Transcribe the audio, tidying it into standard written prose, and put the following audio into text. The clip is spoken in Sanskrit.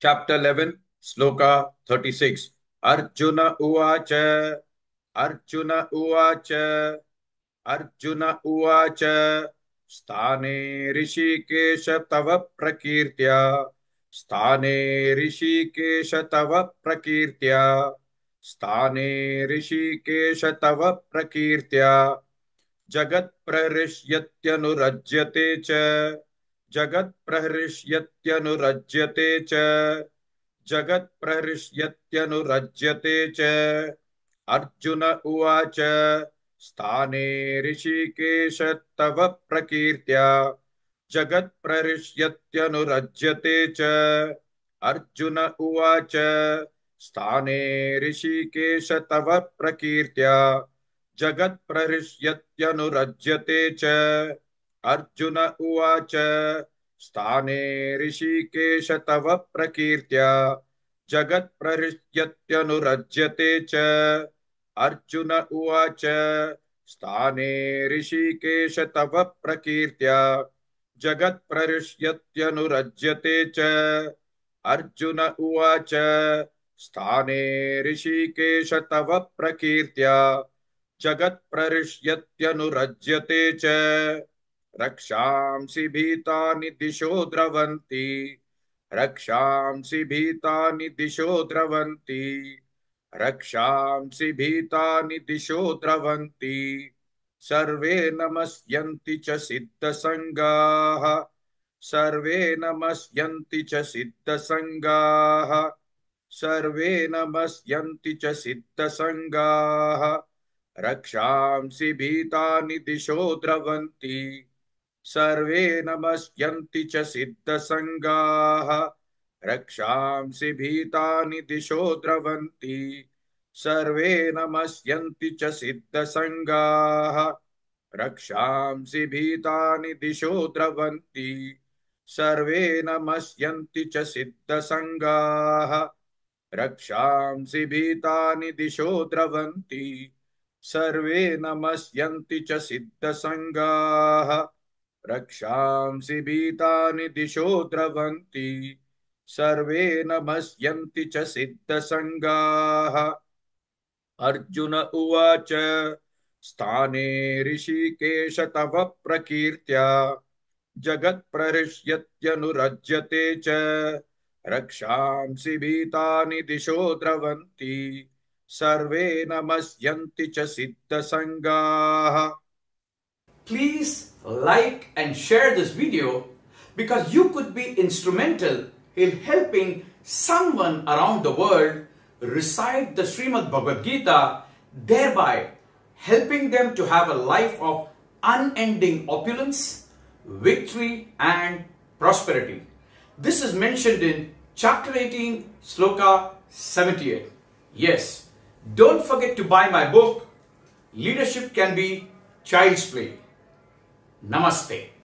Chapter 11, Sloka 36. Arjuna Uvacha. Arjuna Uvacha. Arjuna Uvacha. Sthane Rishikesha Tava Prakirtya. Sthane Rishikesha Tava Prakirtya. Sthane Rishikesha Tava Prakirtya. Jagat Prarishyatyanurajyate cha. Jagat Prarishyatyanurajyate cha. Jagat Prarishyatyanurajyate cha. Arjuna Uvacha. Sthane Rishikesha Tava Prakirtya. Jagat Prarishyatyanurajyate cha. Arjuna Uvacha. Sthane Rishikesha Tava Prakirtya. Jagat Prarishyatyanurajyate cha. Arjuna Uvacha. Sthane Rishikesha Tava Prakirtya. Jagat Prarishyatyanurajyate cha. Arjuna Uvacha. Sthane Rishikesha Tava Prakirtya. Jagat Prarishyatyanurajyate cha. Arjuna Uvacha. Sthane Rishikesha Tava Prakirtya. Jagat Prarishyatyanurajyate cha. Rakshamsi bhitani disho dravanti. Rakshamsi bhitani disho dravanti. Rakshamsi bhitani disho dravanti. Sarve namasyanti cha siddha sangaha. Sarve namasyanti cha siddha sangaha. Sarve namasyanti cha siddha sangaha. Rakshamsi bhitani disho dravanti. Sarve namasyanti cha siddha sangaha. Rakshamsi bhitani disho dravanti. Sarve namasyanti cha siddha sangaha. Rakshamsi bhitani disho dravanti. Sarve namasyanti cha siddha sangaha. Rakshamsi bhitani disho dravanti. Sarve namasyanti cha siddha sangaha. Rakshamsi bhitani disho dravanti. Sarve namasyanti cha siddha sangaha. Arjuna Uvacha. Sthane Rishikesha Tava Prakirtya. Jagat Prarishyatyanurajyate cha. Rakshamsi bhitani disho dravanti. Sarve namasyanti cha siddha sangaha. Please like and share this video because you could be instrumental in helping someone around the world recite the Srimad Bhagavad Gita, thereby helping them to have a life of unending opulence, victory and prosperity. This is mentioned in chapter 18, Sloka 78. Yes, don't forget to buy my book, Leadership Can Be Child's Play. Namaste.